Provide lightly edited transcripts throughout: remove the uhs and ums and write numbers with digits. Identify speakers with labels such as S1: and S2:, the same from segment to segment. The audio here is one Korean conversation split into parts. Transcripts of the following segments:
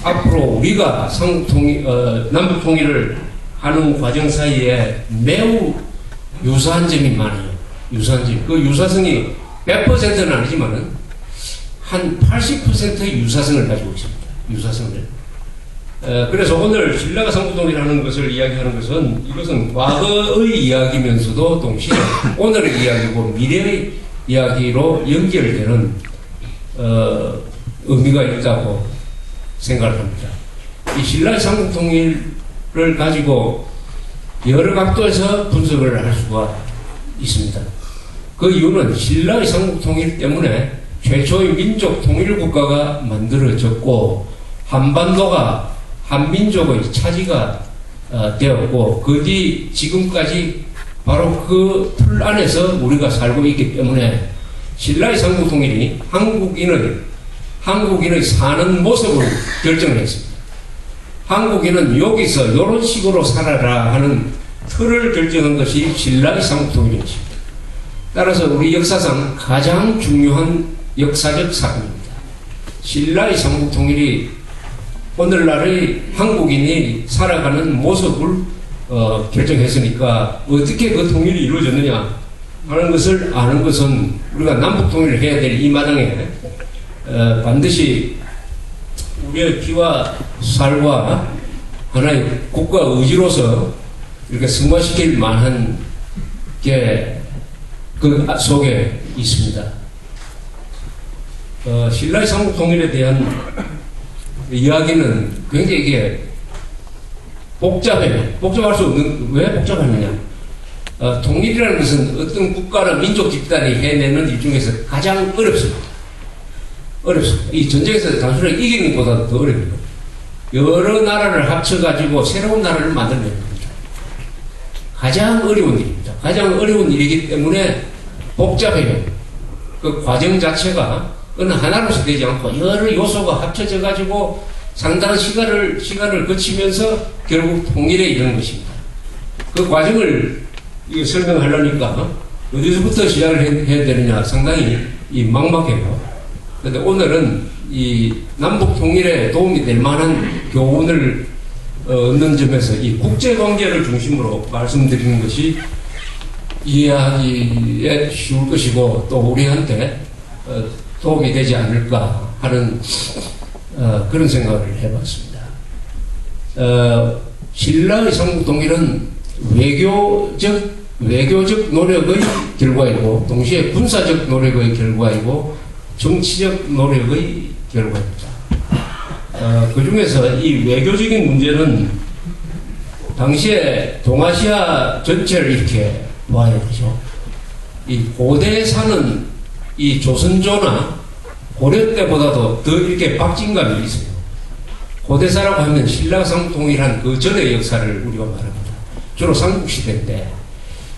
S1: 앞으로 우리가 남북 통일을 하는 과정 사이에 매우 유사한 점이 많아요. 유사한 점. 그 유사성이 100%는 아니지만은 한 80%의 유사성을 가지고 있습니다. 유사성을. 그래서 오늘 신라가 삼국통일하는 것을 이야기하는 것은 이것은 과거의 이야기면서도 동시에 오늘의 이야기고 미래의 이야기로 연결되는 의미가 있다고 생각을 합니다. 이 신라의 삼국통일을 가지고 여러 각도에서 분석을 할 수가 있습니다. 그 이유는 신라의 삼국통일 때문에 최초의 민족 통일국가가 만들어졌고 한반도가 한민족의 차지가 되었고 그 뒤 지금까지 바로 그 틀 안에서 우리가 살고 있기 때문에 신라의 삼국통일이 한국인의 사는 모습을 결정했습니다. 한국인은 여기서 이런 식으로 살아라 하는 틀을 결정한 것이 신라의 삼국통일이었습니다. 따라서 우리 역사상 가장 중요한 역사적 사건입니다. 신라의 삼국통일이 오늘날의 한국인이 살아가는 모습을 결정했으니까 어떻게 그 통일이 이루어졌느냐 하는 것을 아는 것은 우리가 남북통일을 해야 될 이 마당에 반드시 우리의 피와 살과 하나의 국가 의지로서 이렇게 승화시킬 만한 게 그 속에 있습니다. 신라의 삼국통일에 대한 이야기는 굉장히 이게 복잡해요. 복잡할 수 없는, 왜 복잡하느냐? 통일이라는 것은 어떤 국가나 민족 집단이 해내는 일 중에서 가장 어렵습니다. 어렵습니다. 이 전쟁에서 단순하게 이기는 것보다 더 어렵니다. 여러 나라를 합쳐가지고 새로운 나라를 만들어내는 겁니다. 가장 어려운 일입니다. 가장 어려운 일이기 때문에 복잡해요. 그 과정 자체가 어느 하나로서 되지 않고 여러 요소가 합쳐져 가지고 상당한 시간을 거치면서 결국 통일에 이르는 것입니다. 그 과정을 설명하려니까 어디서부터 시작을 해야 되느냐 상당히 막막해요. 그런데 오늘은 이 남북 통일에 도움이 될 만한 교훈을 얻는 점에서 이 국제관계를 중심으로 말씀드리는 것이 이해하기에 쉬울 것이고 또 우리한테 도움이 되지 않을까 하는 그런 생각을 해봤습니다. 신라의 삼국통일은 외교적 노력의 결과이고 동시에 군사적 노력의 결과이고 정치적 노력의 결과입니다. 그 중에서 이 외교적인 문제는 당시에 동아시아 전체를 이렇게 봐야 되죠. 이 고대에 사는 이 조선조나 고려 때보다도 더 이렇게 박진감이 있어요. 고대사라고 하면 신라 삼국통일한 그 전의 역사를 우리가 말합니다. 주로 삼국시대인데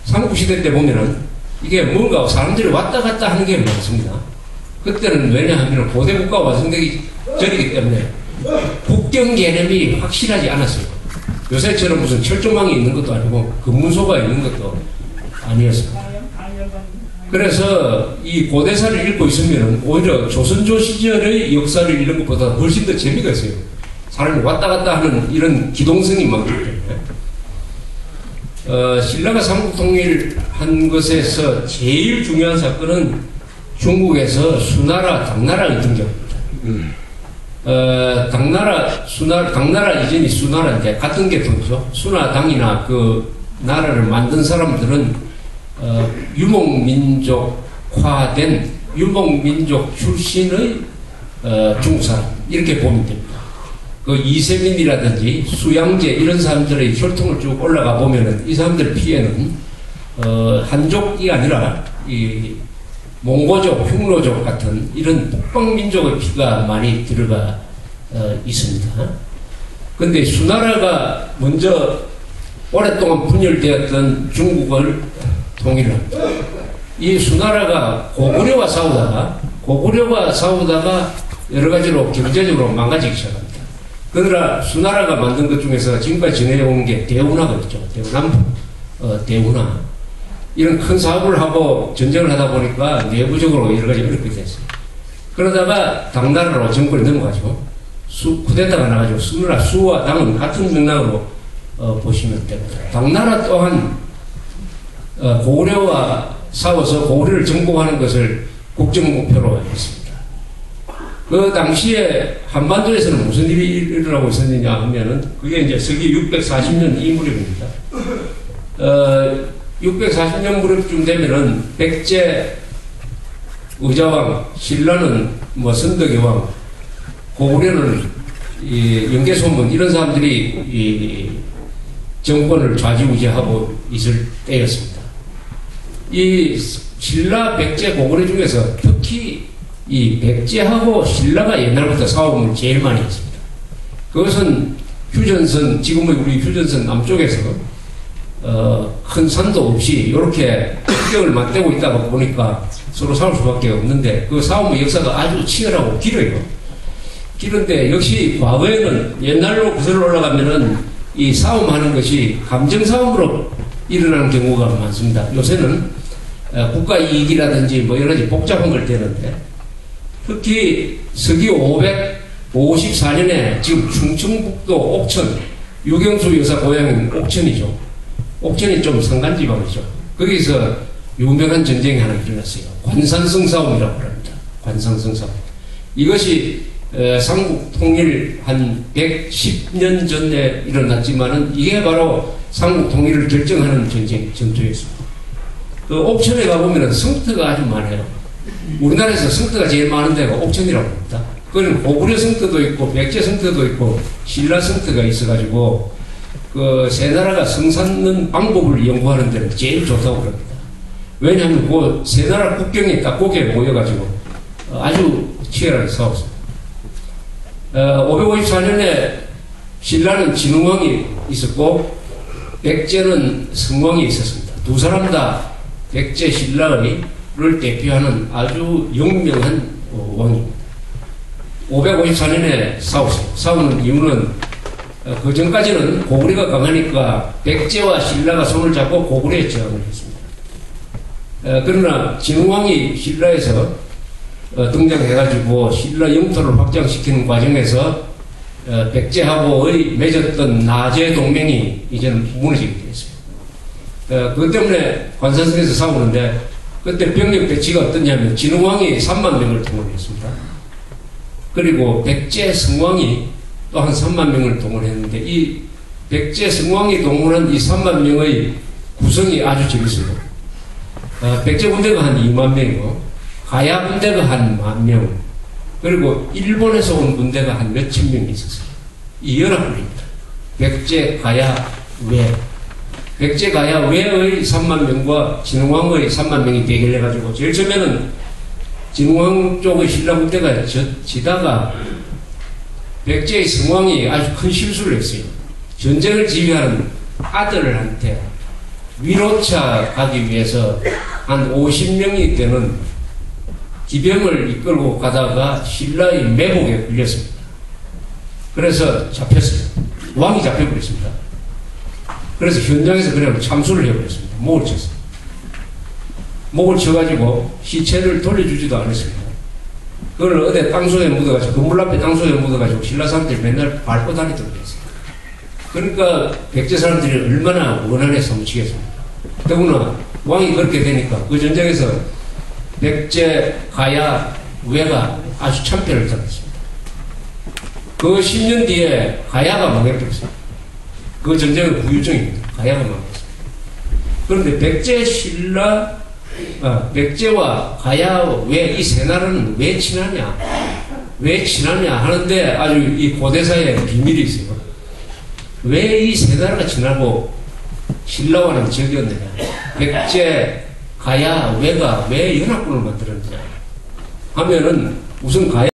S1: 삼국시대 때 보면은 이게 뭔가 사람들이 왔다 갔다 하는 게 많습니다. 그때는 왜냐하면 고대 국가가 완성되기 전이기 때문에 국경 개념이 확실하지 않았어요. 요새처럼 무슨 철조망이 있는 것도 아니고 금문소가 있는 것도 아니었습니다. 그래서 이 고대사를 읽고 있으면 오히려 조선조 시절의 역사를 읽는 것보다 훨씬 더 재미가 있어요. 사람이 왔다 갔다 하는 이런 기동성이 많기 때문에. 신라가 삼국통일한 것에서 제일 중요한 사건은 중국에서 수나라, 당나라의 등장입니다. 당나라 이전이 수나라인데 같은 계통이죠. 수나 당이나 그 나라를 만든 사람들은 유목민족화된 유목민족 출신의 중국 사람 이렇게 보면 됩니다. 그 이세민이라든지 수양제 이런 사람들의 혈통을 쭉 올라가 보면은 이 사람들 피에는 한족이 아니라 이 몽고족, 흉노족 같은 이런 북방민족의 피가 많이 들어가 있습니다. 근데 수나라가 먼저 오랫동안 분열되었던 중국을 통일합니다. 이 수나라가 고구려와 싸우다가 여러 가지로 경제적으로 망가지기 시작합니다. 그러나 수나라가 만든 것 중에서 지금까지 지내온 게 대운하가 있죠. 대운하. 이런 큰 사업을 하고 전쟁을 하다 보니까 내부적으로 여러 가지 어렵게 됐어요. 그러다가 당나라로 정권이 넘어가죠. 쿠데타가 나가지고 수누라 수와 당은 같은 맥락으로 보시면 됩니다. 당나라 또한 고구려와 싸워서 고구려를 정복하는 것을 국정 목표로 했습니다. 그 당시에 한반도에서는 무슨 일이 일어나고 있었느냐 하면은 그게 이제 서기 640년 이 무렵입니다. 640년 무렵쯤 되면은 백제 의자왕, 신라는 뭐 선덕여왕, 고구려는 이 영계소문 이런 사람들이 이 정권을 좌지우지하고 있을 때였습니다. 이 신라, 백제, 고구려 중에서 특히 이 백제하고 신라가 옛날부터 싸움을 제일 많이 했습니다. 그것은 휴전선, 지금의 우리 휴전선 남쪽에서 큰 산도 없이 이렇게 국경을 맞대고 있다가 보니까 서로 싸울 수밖에 없는데 그 싸움의 역사가 아주 치열하고 길어요. 길은데 역시 과거에는 옛날로 거슬러 올라가면은 이 싸움하는 것이 감정싸움으로 일어나는 경우가 많습니다. 요새는 국가 이익이라든지 뭐 여러 가지 복잡한 걸 되는데 특히 서기 554년에 지금 충청북도 옥천, 유경수 여사 고향인 옥천이죠. 옥천이 좀 산간지방이죠. 거기서 유명한 전쟁이 하나 일어났어요. 관산성 싸움이라고 합니다. 관산성 싸움. 이것이 삼국 통일 한 110년 전에 일어났지만은 이게 바로 삼국 통일을 결정하는 전투였습니다. 그 옥천에 가보면은 성터가 아주 많아요. 우리나라에서 성터가 제일 많은 데가 옥천이라고 합니다. 그건 고구려 성터도 있고 백제 성터도 있고 신라 성터가 있어가지고 그 세 나라가 성 쌓는 방법을 연구하는 데는 제일 좋다고 그럽니다. 왜냐하면 그 세 나라 국경에 딱 거기에 모여가지고 아주 치열하게 싸웠습니다. 554년에 신라는 진흥왕이 있었고 백제는 성왕이 있었습니다. 두 사람 다 백제 신라를 대표하는 아주 영명한 왕입니다. 554년에 싸웠어요. 싸우는 이유는 그 전까지는 고구려가 강하니까 백제와 신라가 손을 잡고 고구려에 저항을 했습니다. 그러나 진흥왕이 신라에서 등장해가지고 신라 영토를 확장시키는 과정에서 백제하고의 맺었던 나제 동맹이 이제는 무너지게 되었습니다. 그것 때문에 관산성에서 싸우는데 그때 병력 배치가 어떠냐면 진흥왕이 3만 명을 동원했습니다. 그리고 백제 성왕이 또 한 3만 명을 동원했는데 이 백제 성왕이 동원한 이 3만 명의 구성이 아주 재밌어요. 백제 군대가 한 2만 명이고 가야 군대가 한 10,000명 그리고 일본에서 온 군대가 한 몇천 명이 있었어요. 이 연합군입니다. 백제 가야 외 백제 가야 외의 3만 명과 진흥왕의 3만 명이 대결해가지고 제일 처음에는 진흥왕 쪽의 신라 군대가 지다가 백제의 성왕이 아주 큰 실수를 했어요. 전쟁을 지휘하는 아들한테 위로차 가기 위해서 한 50명이 되는 기병을 이끌고 가다가 신라의 매복에 걸렸습니다. 그래서 잡혔어요. 왕이 잡혀버렸습니다. 그래서 현장에서 그냥 참수를 해버렸습니다. 목을 쳤어요. 목을 쳐가지고 시체를 돌려주지도 않았습니다. 그걸 어디 땅속에 묻어가지고 건물 앞에 땅속에 묻어가지고 신라 사람들이 맨날 밟고 다니도록 했어요. 그러니까 백제 사람들이 얼마나 원한에 사무치겠습니까? 더구나 왕이 그렇게 되니까 그 전쟁에서 백제 가야 외가 아주 참패를 당했습니다. 그 10년 뒤에 가야가 망해버렸습니다. 그 전쟁은 구유정입니다. 가야가 망했습니다. 그런데 백제 신라 백제와 가야 왜 이 세 나라는 왜 친하냐 하는데 아주 이 고대사에 비밀이 있어요. 왜 이 세 나라가 친하고 신라와는 적이었느냐, 백제 가야 외가 왜 연합군을 만들었느냐 하면은 우선 가야